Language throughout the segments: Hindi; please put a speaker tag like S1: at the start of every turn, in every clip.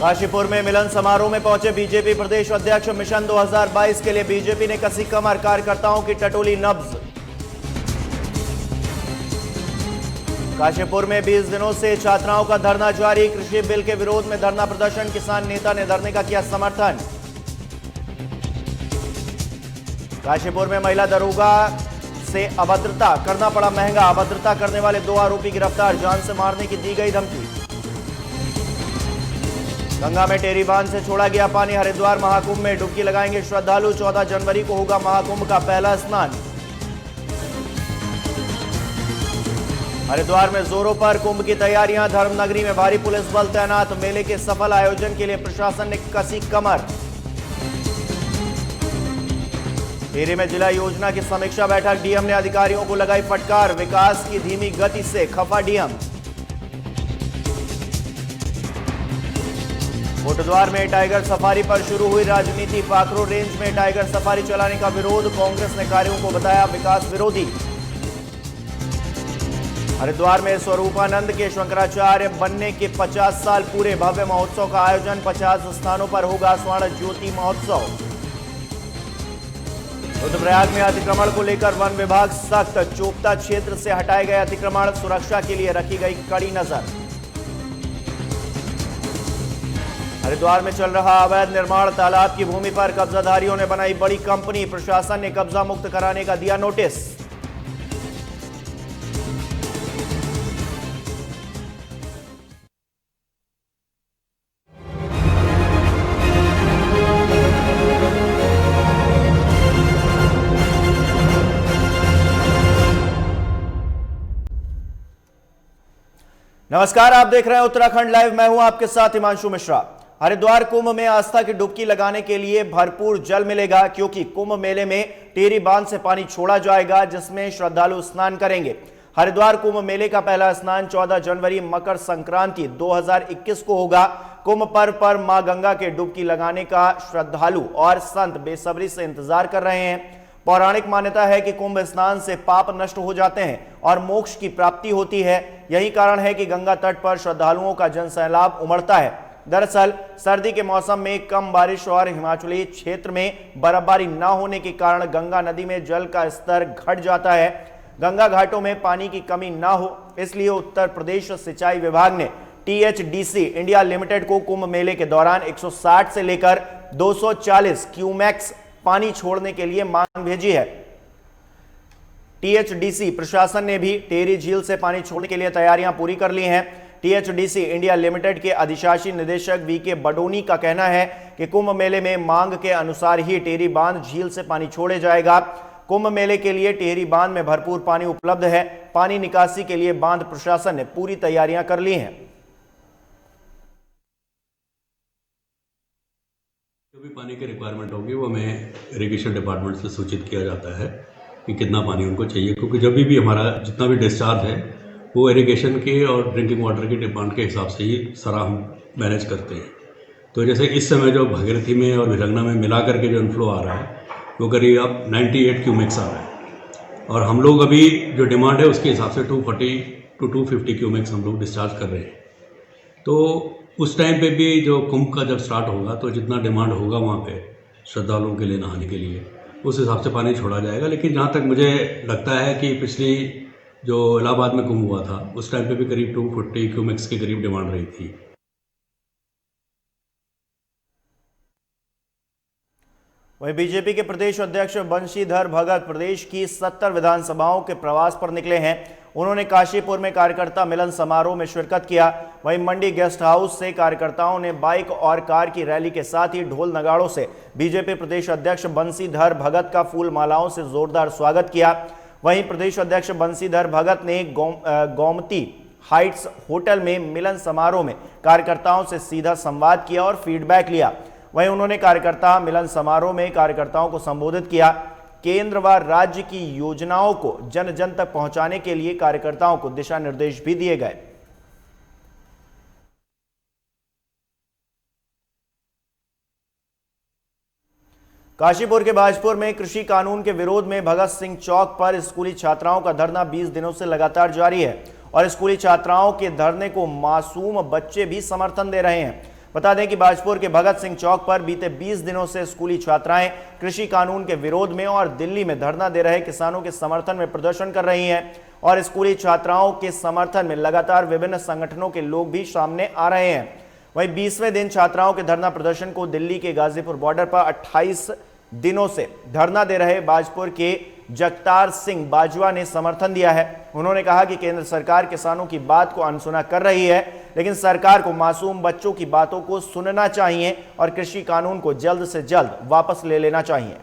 S1: काशीपुर में मिलन समारोह में पहुंचे बीजेपी प्रदेश अध्यक्ष। मिशन 2022 के लिए बीजेपी ने कसी कमर, कार्यकर्ताओं की टटोली नब्ज। काशीपुर में 20 दिनों से छात्राओं का धरना जारी। कृषि बिल के विरोध में धरना प्रदर्शन, किसान नेता ने धरने का किया समर्थन। काशीपुर में महिला दरोगा से अभद्रता करना पड़ा महंगा। अभद्रता करने वाले 2 आरोपी गिरफ्तार, जान से मारने की दी गई धमकी। गंगा में टेरी बांध से छोड़ा गया पानी। हरिद्वार महाकुंभ में डुबकी लगाएंगे श्रद्धालु। 14 जनवरी को होगा महाकुंभ का पहला स्नान। हरिद्वार में जोरों पर कुंभ की तैयारियां। धर्मनगरी में भारी पुलिस बल तैनात। मेले के सफल आयोजन के लिए प्रशासन ने कसी कमर। टिहरी में जिला योजना की समीक्षा बैठक। डीएम ने अधिकारियों को लगाई फटकार। विकास की धीमी गति से खफा डीएम। कोटद्वार में टाइगर सफारी पर शुरू हुई राजनीति। पाखरो रेंज में टाइगर सफारी चलाने का विरोध। कांग्रेस ने कार्यों को बताया विकास विरोधी। हरिद्वार में स्वरूपानंद के शंकराचार्य बनने के 50 साल पूरे। भव्य महोत्सव का आयोजन। 50 स्थानों पर होगा स्वर्ण ज्योति महोत्सव। रुद्रप्रयाग में अतिक्रमण को लेकर वन विभाग सख्त। चोपता क्षेत्र से हटाए गए अतिक्रमण। सुरक्षा के लिए रखी गई कड़ी नजर। हरिद्वार में चल रहा अवैध निर्माण। तालाब की भूमि पर कब्जाधारियों ने बनाई बड़ी कंपनी। प्रशासन ने कब्जा मुक्त कराने का दिया नोटिस। नमस्कार, आप देख रहे हैं उत्तराखंड लाइव। मैं हूं आपके साथ हिमांशु मिश्रा। हरिद्वार कुंभ में आस्था की डुबकी लगाने के लिए भरपूर जल मिलेगा, क्योंकि कुंभ मेले में टेरी बांध से पानी छोड़ा जाएगा, जिसमें श्रद्धालु स्नान करेंगे। हरिद्वार कुंभ मेले का पहला स्नान 14 जनवरी मकर संक्रांति 2021 को होगा। कुंभ पर्व पर मां गंगा के डुबकी लगाने का श्रद्धालु और संत बेसब्री से इंतजार कर रहे हैं। पौराणिक मान्यता है कि कुंभ स्नान से पाप नष्ट हो जाते हैं और मोक्ष की प्राप्ति होती है। यही कारण है कि गंगा तट पर श्रद्धालुओं का जनसैलाब उमड़ता है। दरअसल सर्दी के मौसम में कम बारिश और हिमाचली क्षेत्र में बर्फबारी न होने के कारण गंगा नदी में जल का स्तर घट जाता है। गंगा घाटों में पानी की कमी न हो, इसलिए उत्तर प्रदेश सिंचाई विभाग ने टीएचडीसी इंडिया लिमिटेड को कुंभ मेले के दौरान 160 से लेकर 240 क्यूमेक्स पानी छोड़ने के लिए मांग भेजी है। टीएचडीसी प्रशासन ने भी टेरी झील से पानी छोड़ने के लिए तैयारियां पूरी कर ली हैं। टीएचडीसी इंडिया लिमिटेड के अधिशासी निदेशक वीके बडोनी का कहना है कि कुंभ मेले में मांग के अनुसार ही टेरी बांध झील से पानी छोड़े जाएगा। कुंभ मेले के लिए टेरी बांध में भरपूर पानी उपलब्ध है। पानी निकासी के लिए बांध प्रशासन ने पूरी तैयारियां कर ली हैं।
S2: जो भी पानी की रिक्वायरमेंट होगी वो हमें इरिगेशन डिपार्टमेंट से सूचित किया जाता है कि कितना पानी उनको चाहिए, क्योंकि जब भी हमारा जितना भी डिस्चार्ज है वो इरिगेशन के और ड्रिंकिंग वाटर की डिमांड के हिसाब से ही सारा हम मैनेज करते हैं। तो जैसे इस समय जो भागीरथी में और भिलंगना में मिला करके जो इनफ्लो आ रहा है वो करीब अब 98 क्यूमेक्स आ रहा है, और हम लोग अभी जो डिमांड है उसके हिसाब से 240 to 250 क्यूमेक्स हम लोग डिस्चार्ज कर रहे हैं। तो उस टाइम पे भी जो कुंभ का जब स्टार्ट होगा तो जितना डिमांड होगा वहाँ पे श्रद्धालुओं के लिए नहाने के लिए उस हिसाब से पानी छोड़ा जाएगा। लेकिन जहाँ तक मुझे लगता है कि पिछली जो इलाहाबाद में कुंभ हुआ था उस टाइम पे भी करीब 240 क्यूमेक्स के करीब डिमांड रही थी।
S1: वहीं बीजेपी के प्रदेश अध्यक्ष बंशीधर भगत प्रदेश की 70 विधानसभाओं के प्रवास पर निकले हैं। उन्होंने काशीपुर में कार्यकर्ता मिलन समारोह में शिरकत किया। वहीं मंडी गेस्ट हाउस से कार्यकर्ताओं ने बाइक और कार की रैली के साथ ही ढोल नगाड़ों से बीजेपी प्रदेश अध्यक्ष बंशीधर भगत का फूल मालाओं से जोरदार स्वागत किया। वहीं प्रदेश अध्यक्ष बंशीधर भगत ने गोमती हाइट्स होटल में मिलन समारोह में कार्यकर्ताओं से सीधा संवाद किया और फीडबैक लिया। वहीं उन्होंने कार्यकर्ता मिलन समारोह में कार्यकर्ताओं को संबोधित किया। केंद्र व राज्य की योजनाओं को जन जन तक पहुंचाने के लिए कार्यकर्ताओं को दिशा निर्देश भी दिए गए। काशीपुर के बाजपुर में कृषि कानून के विरोध में भगत सिंह चौक पर स्कूली छात्राओं का धरना 20 दिनों से लगातार जारी है और स्कूली छात्राओं के धरने को मासूम बच्चे भी समर्थन दे रहे हैं। बता दें कि बाजपुर के भगत सिंह चौक पर बीते 20 दिनों से स्कूली छात्राएं कृषि कानून के विरोध में और दिल्ली में धरना दे रहे किसानों के समर्थन में प्रदर्शन कर रही हैं और स्कूली छात्राओं के समर्थन में लगातार विभिन्न संगठनों के लोग भी सामने आ रहे हैं। वहीं 20वें दिन छात्राओं के धरना प्रदर्शन को दिल्ली के गाजीपुर बॉर्डर पर 28 दिनों से धरना दे रहे बाजपुर के जगतार सिंह बाजवा ने समर्थन दिया है। उन्होंने कहा कि केंद्र सरकार किसानों की बात को अनसुना कर रही है, लेकिन सरकार को मासूम बच्चों की बातों को सुनना चाहिए और कृषि कानून को जल्द से जल्द वापस ले लेना चाहिए।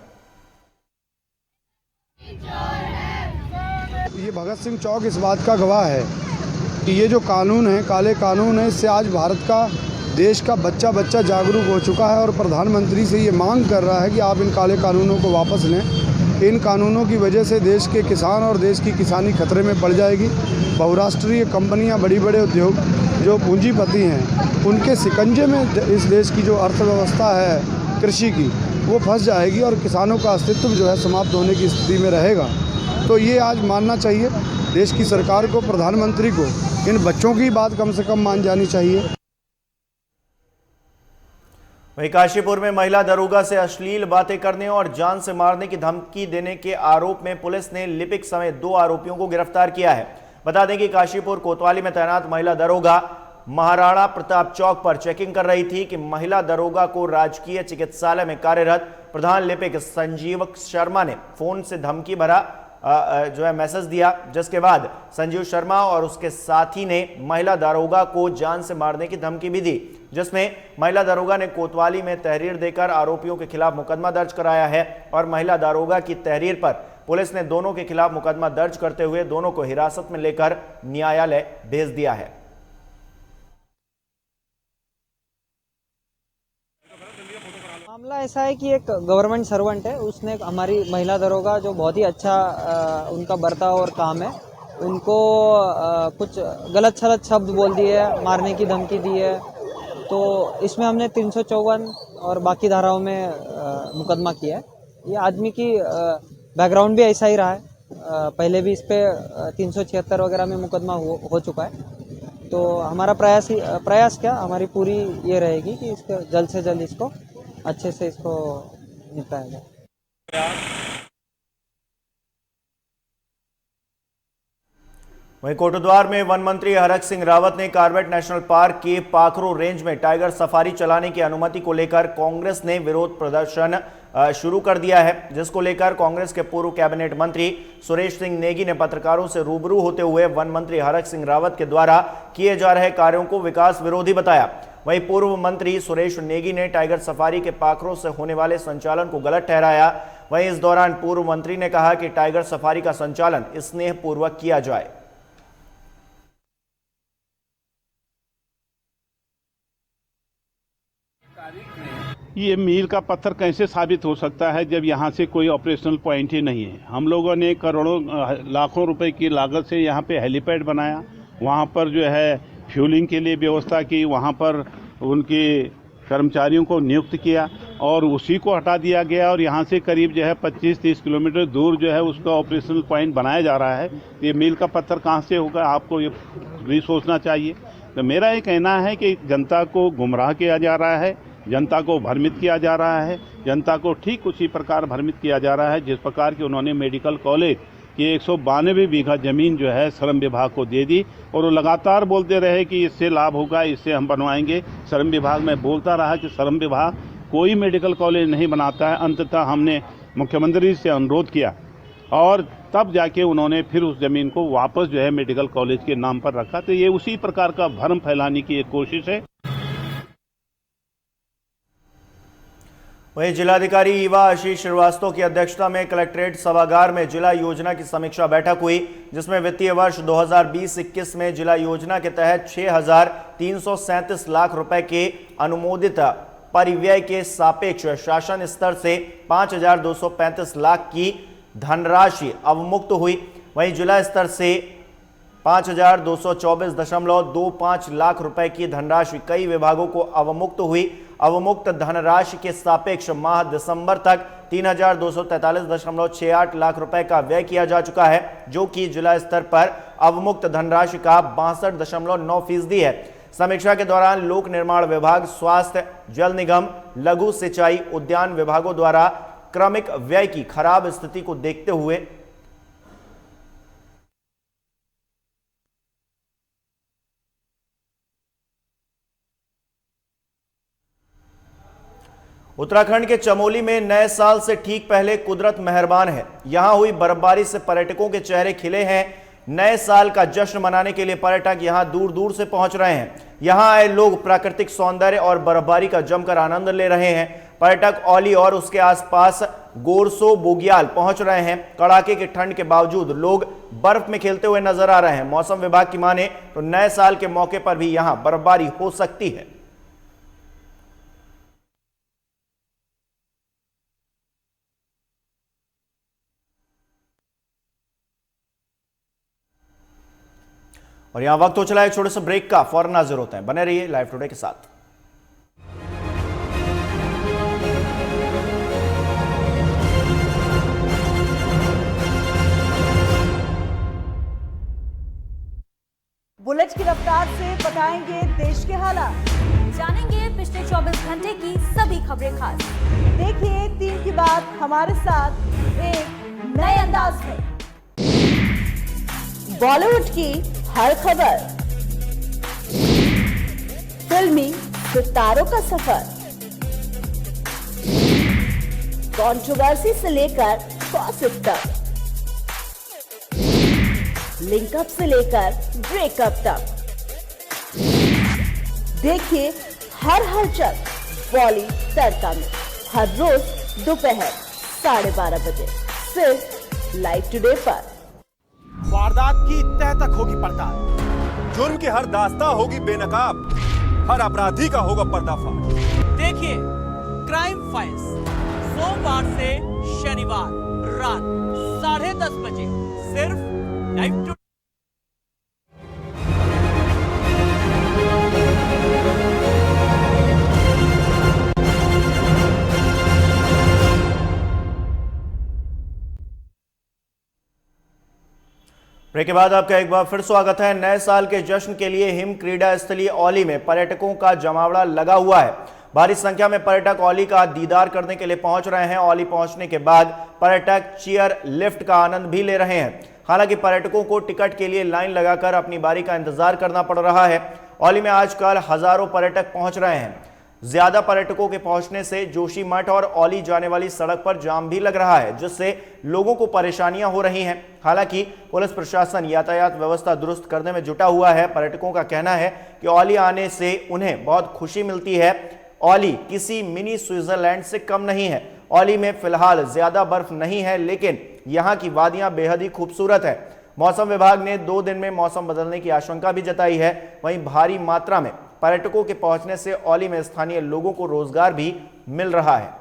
S3: ये भगत सिंह चौक इस बात का गवाह है कि ये जो कानून है, काले कानून है, इससे आज भारत का, देश का बच्चा बच्चा जागरूक हो चुका है और प्रधानमंत्री से ये मांग कर रहा है कि आप इन काले कानूनों को वापस लें। इन कानूनों की वजह से देश के किसान और देश की किसानी खतरे में पड़ जाएगी। बहुराष्ट्रीय कंपनियां, बड़ी बड़े उद्योग जो पूंजीपति हैं, उनके शिकंजे में इस देश की जो अर्थव्यवस्था है कृषि की, वो फंस जाएगी और किसानों का अस्तित्व जो है समाप्त होने की स्थिति में रहेगा। तो ये आज मानना चाहिए देश की सरकार को, प्रधानमंत्री को, इन बच्चों की बात कम से कम मान जानी चाहिए।
S1: वहीं काशीपुर में महिला दरोगा से अश्लील बातें करने और जान से मारने की धमकी देने के आरोप में पुलिस ने लिपिक समेत 2 आरोपियों को गिरफ्तार किया है। बता दें कि काशीपुर कोतवाली में तैनात महिला दरोगा महाराणा प्रताप चौक पर चेकिंग कर रही थी कि महिला दरोगा को राजकीय चिकित्सालय में कार्यरत प्रधान लिपिक संजीव शर्मा ने फोन से धमकी भरा मैसेज दिया, जिसके बाद संजीव शर्मा और उसके साथी ने महिला दरोगा को जान से मारने की धमकी भी दी, जिसमें महिला दरोगा ने कोतवाली में तहरीर देकर आरोपियों के खिलाफ मुकदमा दर्ज कराया है और महिला दरोगा की तहरीर पर पुलिस ने दोनों के खिलाफ मुकदमा दर्ज करते हुए दोनों को हिरासत में लेकर न्यायालय भेज दिया है।
S4: मामला ऐसा है कि एक गवर्नमेंट सर्वेंट है, उसने हमारी महिला दरोगा जो बहुत ही अच्छा उनका बर्ताव और काम है, उनको कुछ गलत सलत शब्द बोल दिए, मारने की धमकी दी है। तो इसमें हमने 354 और बाकी धाराओं में मुकदमा किया है। ये आदमी की बैकग्राउंड भी ऐसा ही रहा है, पहले भी इस पे 376 वगैरह में मुकदमा हो चुका है। तो हमारा प्रयास क्या, हमारी पूरी ये रहेगी कि इसको जल्द से जल्द इसको अच्छे से इसको निपटाया जाए।
S1: वहीं कोटद्वार में वन मंत्री हरक सिंह रावत ने कॉर्बेट नेशनल पार्क के पाखरो रेंज में टाइगर सफारी चलाने की अनुमति को लेकर कांग्रेस ने विरोध प्रदर्शन शुरू कर दिया है, जिसको लेकर कांग्रेस के पूर्व कैबिनेट मंत्री सुरेश सिंह नेगी ने पत्रकारों से रूबरू होते हुए वन मंत्री हरक सिंह रावत के द्वारा किए जा रहे कार्यों को विकास विरोधी बताया। वहीं पूर्व मंत्री सुरेश नेगी ने टाइगर सफारी के पाखरों से होने वाले संचालन को गलत ठहराया। वहीं इस दौरान पूर्व मंत्री ने कहा कि टाइगर सफारी का संचालन स्नेहपूर्वक किया जाए।
S5: ये मील का पत्थर कैसे साबित हो सकता है जब यहाँ से कोई ऑपरेशनल पॉइंट ही नहीं है। हम लोगों ने करोड़ों लाखों रुपए की लागत से यहाँ पे हेलीपैड बनाया, वहाँ पर जो है फ्यूलिंग के लिए व्यवस्था की, वहाँ पर उनके कर्मचारियों को नियुक्त किया और उसी को हटा दिया गया और यहाँ से करीब जो है 25-30 किलोमीटर दूर जो है उसका ऑपरेशनल पॉइंट बनाया जा रहा है। ये मील का पत्थर कहाँ से होगा, आपको ये भी सोचना चाहिए। तो मेरा ये कहना है कि जनता को गुमराह किया जा रहा है, जनता को भ्रमित किया जा रहा है, जनता को ठीक उसी प्रकार भ्रमित किया जा रहा है जिस प्रकार की उन्होंने मेडिकल कॉलेज की 192 बीघा ज़मीन जो है श्रम विभाग को दे दी और वो लगातार बोलते रहे कि इससे लाभ होगा, इससे हम बनवाएंगे। श्रम विभाग में बोलता रहा कि श्रम विभाग कोई मेडिकल कॉलेज नहीं बनाता है। अंततः हमने मुख्यमंत्री से अनुरोध किया और तब जाके उन्होंने फिर उस ज़मीन को वापस जो है मेडिकल कॉलेज के नाम पर रखा। तो ये उसी प्रकार का भ्रम फैलाने की एक कोशिश है।
S1: वहीं जिलाधिकारी ईवा आशीष श्रीवास्तव की अध्यक्षता में कलेक्ट्रेट सभागार में जिला योजना की समीक्षा बैठक हुई, जिसमें वित्तीय वर्ष 2020-21 में जिला योजना के तहत 6,337 लाख रुपए के अनुमोदित परिव्यय के सापेक्ष शासन स्तर से 5,235 लाख की धनराशि अवमुक्त हुई। वहीं जिला स्तर से 5,224.25 लाख रुपए की धनराशि कई विभागों को अवमुक्त हुई। अवमुक्त धनराशि के सापेक्ष माह दिसंबर तक 3,243.68 लाख रुपए का व्यय किया जा चुका है, जो कि जिला स्तर पर अवमुक्त धनराशि का 62.9% है। समीक्षा के दौरान लोक निर्माण विभाग, स्वास्थ्य, जल निगम, लघु सिंचाई, उद्यान विभागों द्वारा क्रमिक व्यय की खराब स्थिति को देखते हुए उत्तराखंड के चमोली में नए साल से ठीक पहले कुदरत मेहरबान है। यहां हुई बर्फबारी से पर्यटकों के चेहरे खिले हैं। नए साल का जश्न मनाने के लिए पर्यटक यहां दूर दूर से पहुंच रहे हैं। यहां आए लोग प्राकृतिक सौंदर्य और बर्फबारी का जमकर आनंद ले रहे हैं। पर्यटक औली और उसके आसपास गोरसो, बुग्याल पहुंच रहे हैं। कड़ाके की ठंड के बावजूद लोग बर्फ में खेलते हुए नजर आ रहे हैं। मौसम विभाग की माने तो नए साल के मौके पर भी यहां बर्फबारी हो सकती है। और यहां वक्त हो चला है छोटे से ब्रेक का, फौरन हाजिर होते हैं। बने रहिए लाइव टुडे के साथ।
S6: बुलेट की रफ्तार से बताएंगे देश के हालात,
S7: जानेंगे पिछले 24 घंटे की सभी खबरें खास।
S6: देखिए 3 की बात हमारे साथ एक नए अंदाज में। बॉलीवुड की हर खबर, फिल्मी सितारों का सफर, कंट्रोवर्सी से लेकर गॉसिप तक, लिंकअप से लेकर ब्रेकअप तक। देखिए हर हलचल बॉली तड़का में हर रोज दोपहर 12:30 बजे सिर्फ लाइव टुडे पर।
S8: वारदात की तह तक होगी पड़ताल, जुर्म की हर दास्तां होगी बेनकाब, हर अपराधी का होगा पर्दाफाश।
S9: देखिए क्राइम फाइल्स सोमवार से शनिवार रात 10:30 बजे सिर्फ लाइव टुडे।
S1: ब्रेक के बाद आपका एक बार फिर स्वागत है। नए साल के जश्न के लिए हिम क्रीड़ा स्थलीय औली में पर्यटकों का जमावड़ा लगा हुआ है। भारी संख्या में पर्यटक औली का दीदार करने के लिए पहुंच रहे हैं। औली पहुंचने के बाद पर्यटक चेयर लिफ्ट का आनंद भी ले रहे हैं। हालांकि पर्यटकों को टिकट के लिए लाइन लगाकर अपनी बारी का इंतजार करना पड़ रहा है। औली में आजकल हजारों पर्यटक पहुंच रहे हैं। ज्यादा पर्यटकों के पहुंचने से जोशीमठ और औली जाने वाली सड़क पर जाम भी लग रहा है, जिससे लोगों को परेशानियां हो रही हैं। हालांकि पुलिस प्रशासन यातायात व्यवस्था दुरुस्त करने में जुटा हुआ है। पर्यटकों का कहना है कि औली आने से उन्हें बहुत खुशी मिलती है। औली किसी मिनी स्विट्जरलैंड से कम नहीं है। औली में फिलहाल ज्यादा बर्फ नहीं है, लेकिन यहाँ की वादियां बेहद ही खूबसूरत है। मौसम विभाग ने 2 दिन में मौसम बदलने की आशंका भी जताई है। वहीं भारी मात्रा में पर्यटकों के पहुंचने से औली में स्थानीय लोगों को रोजगार भी मिल रहा है।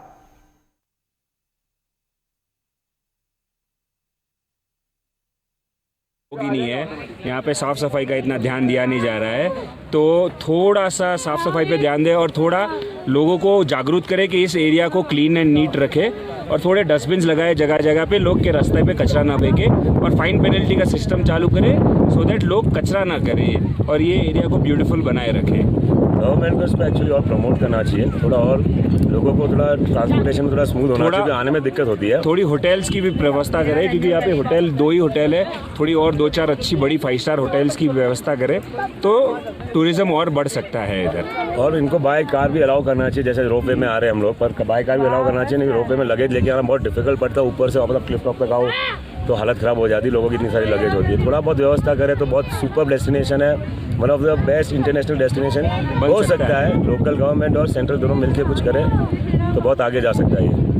S10: नहीं है, यहाँ पे साफ़ सफाई का इतना ध्यान दिया नहीं जा रहा है, तो थोड़ा सा साफ़ सफाई पे ध्यान दें और थोड़ा लोगों को जागरूक करें कि इस एरिया को क्लीन एंड नीट रखें और थोड़े डस्टबिन्स लगाए जगह जगह पे, लोग के रास्ते पे कचरा ना फेंके और फाइन पेनल्टी का सिस्टम चालू करें सो दैट लोग कचरा ना करें और ये एरिया को ब्यूटीफुल बनाए रखें।
S11: गवर्नमेंट को इसको एक्चुअली और प्रमोट करना चाहिए, थोड़ा और लोगों को थोड़ा ट्रांसपोर्टेशन थोड़ा स्मूथ होना चाहिए, आने में दिक्कत होती है।
S10: थोड़ी होटल्स की भी व्यवस्था करें, क्योंकि यहाँ पे होटल 2 ही होटल है, थोड़ी और 2-4 अच्छी बड़ी 5 स्टार होटल्स की व्यवस्था करें तो टूरिज्म और बढ़ सकता है इधर।
S11: और इनको बाय कार भी अलाउ करना चाहिए, जैसे रोपवे में आ रहे हैं हम लोग, पर बाय कार भी अलाउ करना चाहिए। नहीं रोपवे में लगेज लेके आना बहुत डिफिकल्ट पड़ता है, ऊपर से मतलब क्लिफ टॉप तक आओ तो हालत ख़राब हो जाती है, लोगों की इतनी सारी लगेज होती है। थोड़ा बहुत व्यवस्था करें तो बहुत सुपर डेस्टिनेशन है, one of the best international destination हो सकता है। लोकल गवर्नमेंट और सेंट्रल दोनों मिलकर कुछ करें तो बहुत आगे जा सकता है ये।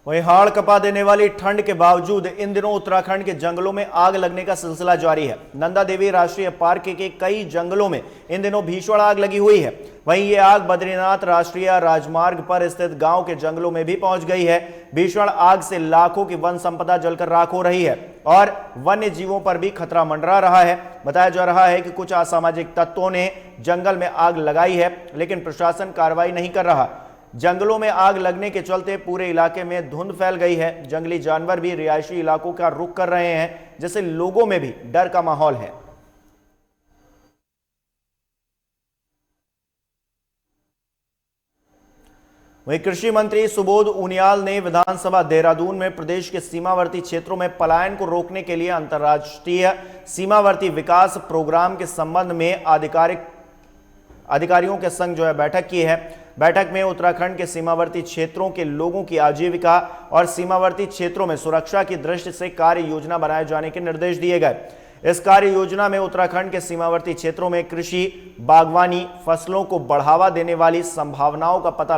S1: वहीं हाड़ कपा देने वाली ठंड के बावजूद इन दिनों उत्तराखंड के जंगलों में आग लगने का सिलसिला जारी है। नंदा देवी राष्ट्रीय पार्क के कई जंगलों में इन दिनों भीषण आग लगी हुई है। वहीं ये आग बद्रीनाथ राष्ट्रीय राजमार्ग पर स्थित गांव के जंगलों में भी पहुंच गई है। भीषण आग से लाखों की वन संपदा जलकर राख हो रही है और वन्य जीवों पर भी खतरा मंडरा रहा है। बताया जा रहा है कि कुछ असामाजिक तत्वों ने जंगल में आग लगाई है, लेकिन प्रशासन कार्रवाई नहीं कर रहा। जंगलों में आग लगने के चलते पूरे इलाके में धुंध फैल गई है। जंगली जानवर भी रिहायशी इलाकों का रुख कर रहे हैं, जिससे लोगों में भी डर का माहौल है। वहीं कृषि मंत्री सुबोध उनियाल ने विधानसभा देहरादून में प्रदेश के सीमावर्ती क्षेत्रों में पलायन को रोकने के लिए अंतर्राष्ट्रीय सीमावर्ती विकास प्रोग्राम के संबंध में अधिकारियों के संग बैठक की है। बैठक में उत्तराखंड के सीमावर्ती क्षेत्रों के लोगों की आजीविका और सीमावर्ती क्षेत्रों में सुरक्षा की दृष्टि से कार्य योजना बनाए जाने के निर्देश दिए गए। इस कार्य योजना में उत्तराखंड के सीमावर्ती क्षेत्रों में कृषि, बागवानी, फसलों को बढ़ावा देने वाली संभावनाओं का पता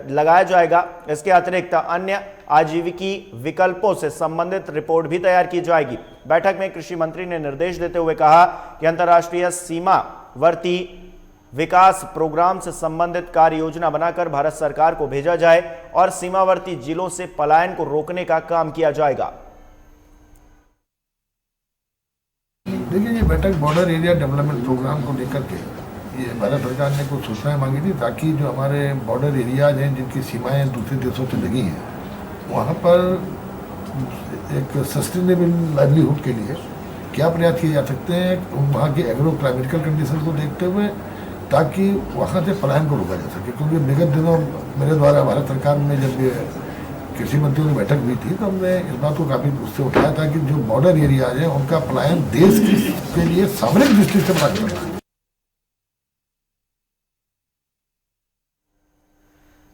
S1: लगाया जाएगा। इसके अतिरिक्त अन्य आजीविकी विकल्पों से संबंधित रिपोर्ट भी तैयार की जाएगी। बैठक में कृषि मंत्री ने निर्देश देते हुए कहा कि अंतर्राष्ट्रीय सीमावर्ती विकास प्रोग्राम से संबंधित कार्य योजना बनाकर भारत सरकार को भेजा जाए और सीमावर्ती जिलों से पलायन को रोकने का काम किया जाएगा।
S12: देखिए, ये बैठक बॉर्डर एरिया डेवलपमेंट प्रोग्राम को लेकर के ये भारत सरकार ने कुछ सूचनाएं मांगी थी, ताकि जो हमारे बॉर्डर एरियाज हैं जिनकी सीमाएं दूसरे देशों से लगी हैं, वहाँ पर एक सस्टेनेबल लाइवलीहुड के लिए क्या प्रयास किए जा सकते हैं वहाँ के एग्रो क्लाइमेटिकल कंडीशन को देखते हुए, ताकि वहाँ से पलायन को रोका जा सके। क्योंकि विगत दिनों मेरे द्वारा भारत सरकार में जब कृषि मंत्रियों की बैठक हुई थी तो हमने इस बात को काफ़ी उससे उठाया था कि जो बॉर्डर एरियाज हैं उनका पलायन देश के लिए सामरिक दृष्टि से बना करना है।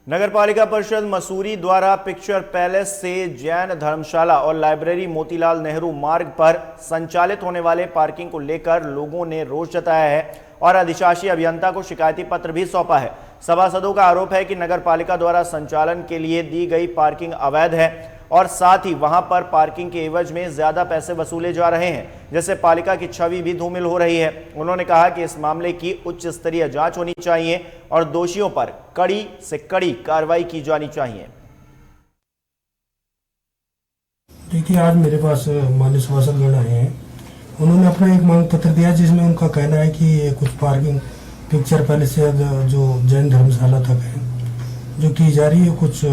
S1: नगरपालिका परिषद मसूरी द्वारा पिक्चर पैलेस से जैन धर्मशाला और लाइब्रेरी मोतीलाल नेहरू मार्ग पर संचालित होने वाले पार्किंग को लेकर लोगों ने रोष जताया है और अधिशासी अभियंता को शिकायती पत्र भी सौंपा है। सभासदों का आरोप है कि नगरपालिका द्वारा संचालन के लिए दी गई पार्किंग अवैध है और साथ ही वहां पर पार्किंग के एवज में ज्यादा पैसे वसूले जा रहे हैं, जिससे पालिका की छवि भी धूमिल हो रही है। उन्होंने कहा कि इस मामले की उच्च स्तरीय जांच होनी चाहिए और दोषियों पर कड़ी से कड़ी कार्रवाई की जानी चाहिए।
S13: देखिए, आज मेरे पास माननीय सभासदगण आए हैं। उन्होंने अपना एक मांग पत्र दिया जिसमें उनका कहना है कि कुछ पार्किंग पिक्चर पैलेस से जो जैन धर्मशाला तक है जो की जा रही है, कुछ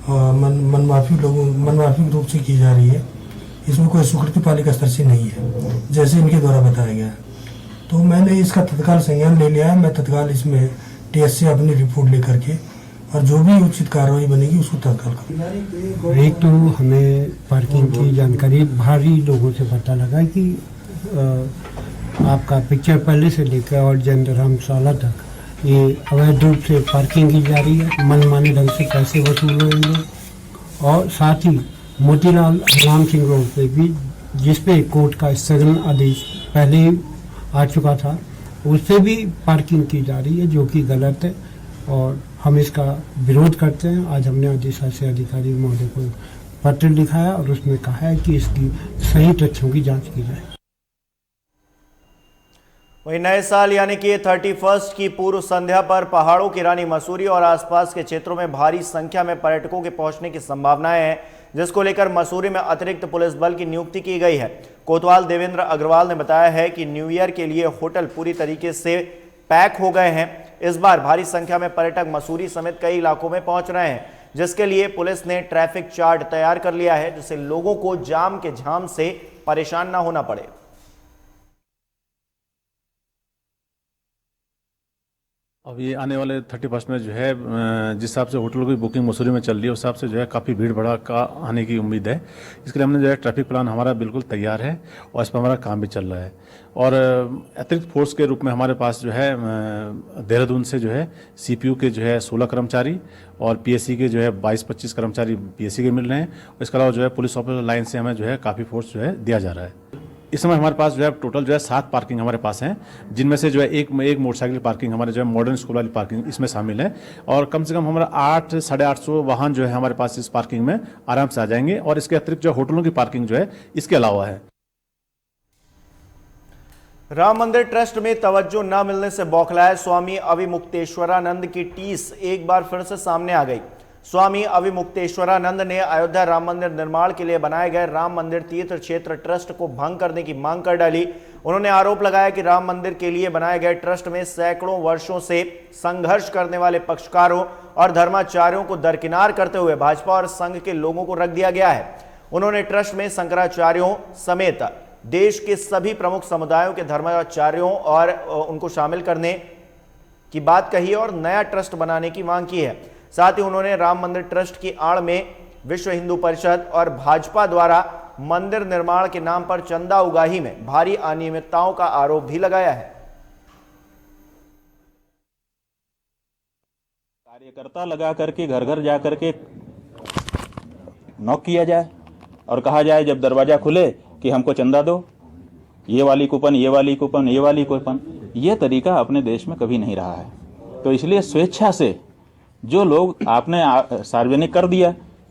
S13: मनमाफी रूप से की जा रही है। इसमें कोई स्वीकृति पालिका स्तर से नहीं है, जैसे इनके द्वारा बताया गया। तो मैंने इसका तत्काल संज्ञान ले लिया है। मैं तत्काल इसमें टीएस से अपनी रिपोर्ट लेकर के और जो भी उचित कार्रवाई बनेगी उसको तत्काल करूँगा।
S14: एक तो हमें पार्किंग की जानकारी बाहरी लोगों से पता लगा कि आपका पिक्चर पैलेस से लेकर और जैन धर्मशाला तक ये अवैध रूप से पार्किंग की जा रही है, मनमाने ढंग से पैसे वसूल रहे हैं। और साथ ही मोतीलाल राम सिंह रोड पे भी, जिस पे कोर्ट का स्थगन आदेश पहले ही आ चुका था, उससे भी पार्किंग की जा रही है, जो कि गलत है और हम इसका विरोध करते हैं। आज हमने अधिशासी अधिकारी महोदय को पत्र लिखाया और उसमें कहा है कि इसकी सही तथ्यों की जाँच की जाए।
S1: वहीं नए साल यानी कि 31 की पूर्व संध्या पर पहाड़ों की रानी मसूरी और आसपास के क्षेत्रों में भारी संख्या में पर्यटकों के पहुंचने की संभावनाएं हैं, जिसको लेकर मसूरी में अतिरिक्त पुलिस बल की नियुक्ति की गई है। कोतवाल देवेंद्र अग्रवाल ने बताया है कि न्यू ईयर के लिए होटल पूरी तरीके से पैक हो गए हैं। इस बार भारी संख्या में पर्यटक मसूरी समेत कई इलाकों में पहुंच रहे हैं, जिसके लिए पुलिस ने ट्रैफिक चार्ट तैयार कर लिया है, जिससे लोगों को जाम के झाम से परेशान न होना पड़े।
S15: अब ये आने वाले 31 में जो है जिस हिसाब से होटलों की बुकिंग मसूरी में चल रही है, उस हिसाब से जो है काफ़ी भीड़ भड़ा का आने की उम्मीद है। इसके लिए हमने जो है ट्रैफिक प्लान हमारा बिल्कुल तैयार है और इस पर हमारा काम भी चल रहा है। और अतिरिक्त फोर्स के रूप में हमारे पास जो है देहरादून से जो है सीपीयू के जो है 16 कर्मचारी और पीएससी के जो है 22-25 कर्मचारी पीएससी के मिल रहे हैं। इसके अलावा जो है पुलिस ऑफिसर लाइन से हमें जो है काफ़ी फोर्स जो है दिया जा रहा है। इस समय हमारे पास जो है टोटल जो है 7 पार्किंग हमारे पास हैं, जिनमें से जो है एक मोटरसाइकिल पार्किंग हमारे जो है मॉडर्न स्कूल वाली पार्किंग इसमें शामिल है। और कम से कम हमारा 800-850 वाहन जो है हमारे पास इस पार्किंग में आराम से आ जाएंगे। और इसके अतिरिक्त जो होटलों की पार्किंग जो है इसके अलावा है।
S1: राम मंदिर ट्रस्ट में तवज्जो न मिलने से बौखलाए स्वामी अविमुक्तेश्वरानंद की टीस एक बार फिर से सामने आ गई। स्वामी अविमुक्तेश्वरानंद ने अयोध्या राम मंदिर निर्माण के लिए बनाए गए राम मंदिर तीर्थ क्षेत्र ट्रस्ट को भंग करने की मांग कर डाली। उन्होंने आरोप लगाया कि राम मंदिर के लिए बनाए गए ट्रस्ट में सैकड़ों वर्षों से संघर्ष करने वाले पक्षकारों और धर्माचार्यों को दरकिनार करते हुए भाजपा और संघ के लोगों को रख दिया गया है। उन्होंने ट्रस्ट में शंकराचार्यों समेत देश के सभी प्रमुख समुदायों के धर्माचार्यों और उनको शामिल करने की बात कही और नया ट्रस्ट बनाने की मांग की है। साथ ही उन्होंने राम मंदिर ट्रस्ट की आड़ में विश्व हिंदू परिषद और भाजपा द्वारा मंदिर निर्माण के नाम पर चंदा उगाही में भारी अनियमितताओं का आरोप भी लगाया है।
S16: कार्यकर्ता लगा करके घर घर जा करके नॉक किया जाए और कहा जाए जब दरवाजा खुले कि हमको चंदा दो, ये वाली कूपन, ये वाली कूपन, ये वाली कूपन। ये तरीका अपने देश में कभी नहीं रहा है। तो इसलिए स्वेच्छा से जो लोग आपने सार्वजनिक कर दिया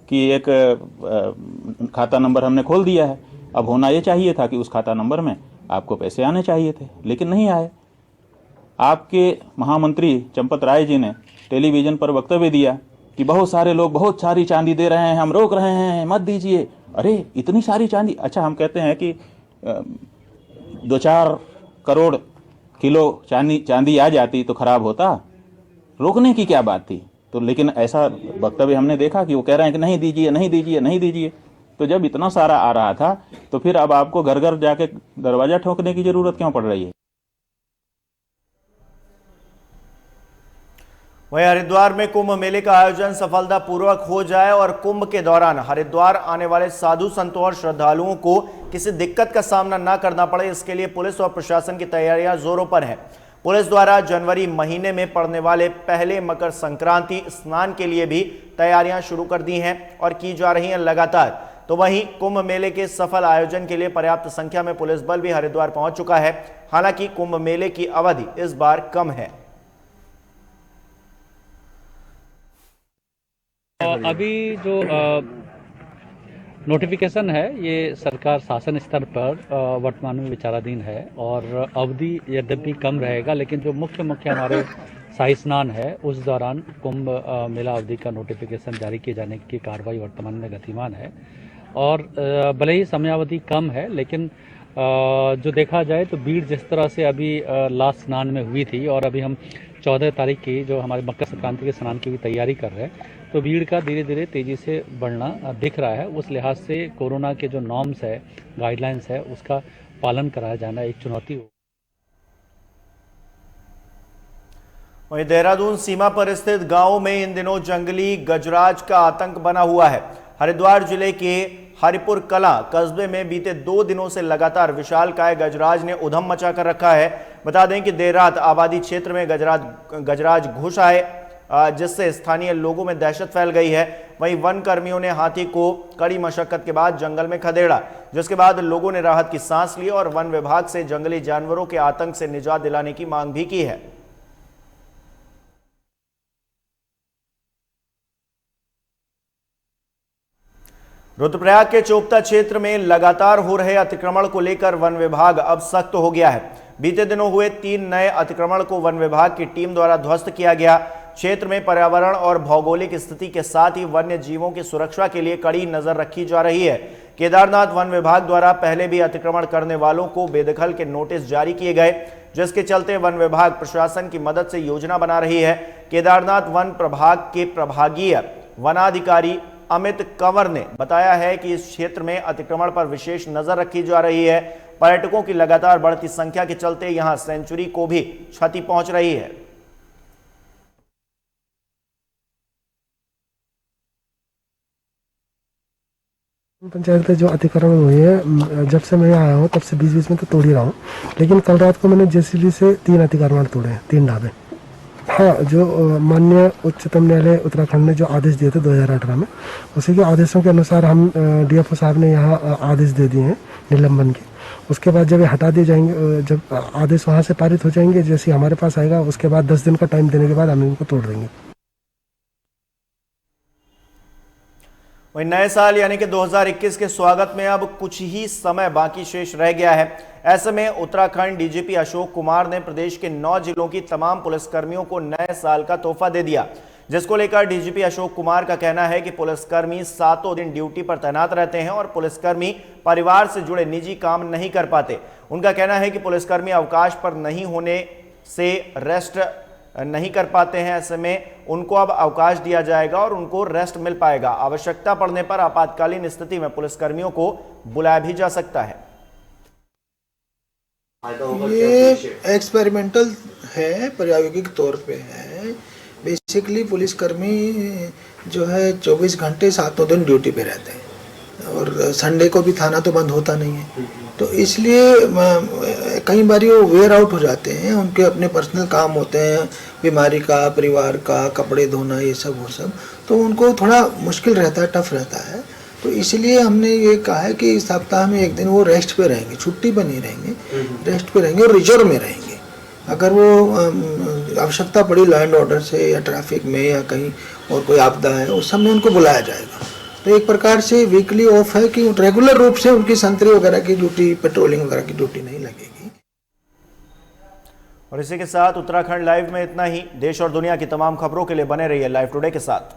S16: कि एक खाता नंबर हमने खोल दिया है, अब होना ये चाहिए था कि उस खाता नंबर में आपको पैसे आने चाहिए थे, लेकिन नहीं आए। आपके महामंत्री चंपत राय जी ने टेलीविजन पर वक्तव्य दिया कि बहुत सारे लोग बहुत सारी चांदी दे रहे हैं, हम रोक रहे हैं, मत दीजिए। अरे इतनी सारी चांदी, अच्छा हम कहते हैं कि 2-4 करोड़ किलो चांदी आ जाती तो खराब होता, रोकने की क्या बात थी। तो लेकिन ऐसा वक्तव्य हमने देखा कि वो कह रहे हैं कि नहीं दीजिए, नहीं दीजिए, नहीं दीजिए। तो जब इतना सारा आ रहा था तो फिर अब आपको घर घर जाके दरवाजा ठोकने की जरूरत क्यों पड़ रही है।
S1: वहीं हरिद्वार में कुंभ मेले का आयोजन सफलतापूर्वक हो जाए और कुंभ के दौरान हरिद्वार आने वाले साधु संतों और श्रद्धालुओं को किसी दिक्कत का सामना न करना पड़े, इसके लिए पुलिस और प्रशासन की तैयारियां जोरों पर हैं। पुलिस द्वारा जनवरी महीने में पड़ने वाले पहले मकर संक्रांति स्नान के लिए भी तैयारियां शुरू कर दी हैं और की जा रही हैं लगातार। तो वहीं कुंभ मेले के सफल आयोजन के लिए पर्याप्त संख्या में पुलिस बल भी हरिद्वार पहुंच चुका है। हालांकि कुंभ मेले की अवधि इस बार कम है।
S17: अभी जो नोटिफिकेशन है ये सरकार शासन स्तर पर वर्तमान में विचाराधीन है और अवधि यद्यपि कम रहेगा, लेकिन जो मुख्य हमारे शाही स्नान है उस दौरान कुंभ मेला अवधि का नोटिफिकेशन जारी किए जाने की कार्रवाई वर्तमान में गतिमान है। और भले ही समयावधि कम है, लेकिन जो देखा जाए तो भीड़ जिस तरह से अभी लास्ट स्नान में हुई थी और अभी हम 14 तारीख की जो हमारे मकर संक्रांति के स्नान की भी तैयारी कर रहे हैं, तो भीड़ का धीरे धीरे तेजी से बढ़ना दिख रहा है। उस लिहाज से कोरोना के जो नॉर्म्स है, गाइडलाइंस है, उसका पालन कराया जाना एक चुनौती हो।
S1: वहीं देहरादून सीमा पर स्थित गांवों में इन दिनों जंगली गजराज का आतंक बना हुआ है। हरिद्वार जिले के हरिपुर कला कस्बे में बीते 2 दिनों से लगातार विशालकाय गजराज ने उधम मचा कर रखा है। बता दें कि देर रात आबादी क्षेत्र में गजराज घुस आए, जिससे स्थानीय लोगों में दहशत फैल गई है। वहीं वन कर्मियों ने हाथी को कड़ी मशक्कत के बाद जंगल में खदेड़ा, जिसके बाद लोगों ने राहत की सांस ली और वन विभाग से जंगली जानवरों के आतंक से निजात दिलाने की मांग भी की है। रुद्रप्रयाग के चोपता क्षेत्र में लगातार हो रहे अतिक्रमण को लेकर वन विभाग अब सख्त हो गया है। बीते दिनों हुए 3 नए अतिक्रमण को वन विभाग की टीम द्वारा ध्वस्त किया गया। क्षेत्र में पर्यावरण और भौगोलिक स्थिति के साथ ही वन्य जीवों की सुरक्षा के लिए कड़ी नजर रखी जा रही है। केदारनाथ वन विभाग द्वारा पहले भी अतिक्रमण करने वालों को बेदखल के नोटिस जारी किए गए, जिसके चलते वन विभाग प्रशासन की मदद से योजना बना रही है। केदारनाथ वन प्रभाग के प्रभागीय वनाधिकारी अमित कंवर ने बताया है कि इस क्षेत्र में अतिक्रमण पर विशेष नजर रखी जा रही है। पर्यटकों की लगातार बढ़ती संख्या के चलते यहां सेंचुरी को भी क्षति पहुंच रही है।
S18: पंचायत जो अतिक्रमण हुए हैं, जब से मैं आया हूँ तब से बीच में तो तोड़ ही रहा हूँ, लेकिन कल रात को मैंने जेसीबी से 3 अतिक्रमण तोड़े हैं, 3 ढाबे। हाँ, जो माननीय उच्चतम न्यायालय उत्तराखंड ने जो आदेश दिए थे 2018 में, उसी के आदेशों के अनुसार हम डीएफओ साहब ने यहाँ आदेश दे दिए हैं निलंबन के। उसके बाद जब ये हटा दिए जाएंगे, जब आदेश वहाँ से पारित हो जाएंगे, जैसे हमारे पास आएगा, उसके बाद 10 दिन का टाइम देने के बाद हम इनको तोड़ देंगे।
S1: वहीं नए साल यानी कि 2021 के स्वागत में अब कुछ ही समय बाकी शेष रह गया है। ऐसे में उत्तराखंड डीजीपी अशोक कुमार ने प्रदेश के 9 जिलों की तमाम पुलिसकर्मियों को नए साल का तोहफा दे दिया, जिसको लेकर डीजीपी अशोक कुमार का कहना है कि पुलिसकर्मी सातों दिन ड्यूटी पर तैनात रहते हैं और पुलिसकर्मी परिवार से जुड़े निजी काम नहीं कर पाते। उनका कहना है कि पुलिसकर्मी अवकाश पर नहीं होने से रेस्ट नहीं कर पाते हैं। ऐसे में उनको अब अवकाश दिया जाएगा और उनको रेस्ट मिल पाएगा। आवश्यकता पड़ने पर आपातकालीन स्थिति में पुलिसकर्मियों को बुलाया भी जा सकता है।
S19: ये एक्सपेरिमेंटल है, प्रायोगिक तौर पे है। बेसिकली पुलिसकर्मी जो है 24 घंटे सातों दिन ड्यूटी पे रहते हैं और संडे को भी थाना तो बंद होता नहीं है, तो इसलिए कई बार वो वेयर आउट हो जाते हैं। उनके अपने पर्सनल काम होते हैं, बीमारी का, परिवार का, कपड़े धोना, ये सब वो सब, तो उनको थोड़ा मुश्किल रहता है, टफ रहता है। तो इसलिए हमने ये कहा है कि इस सप्ताह में एक दिन वो रेस्ट पे रहेंगे, छुट्टी पर नहीं रहेंगे, रेस्ट पे रहेंगे और रिजर्व में रहेंगे। अगर वो आवश्यकता पड़ी लॉ एंड ऑर्डर से या ट्रैफिक में या कहीं और कोई आपदा है, उस समय उनको बुलाया जाएगा। तो एक प्रकार से वीकली ऑफ है कि रेगुलर रूप से उनकी संतरी वगैरह की ड्यूटी, पेट्रोलिंग वगैरह की ड्यूटी नहीं लगेगी।
S1: और इसी के साथ उत्तराखंड लाइव में इतना ही। देश और दुनिया की तमाम खबरों के लिए बने रहिए लाइव टुडे के साथ।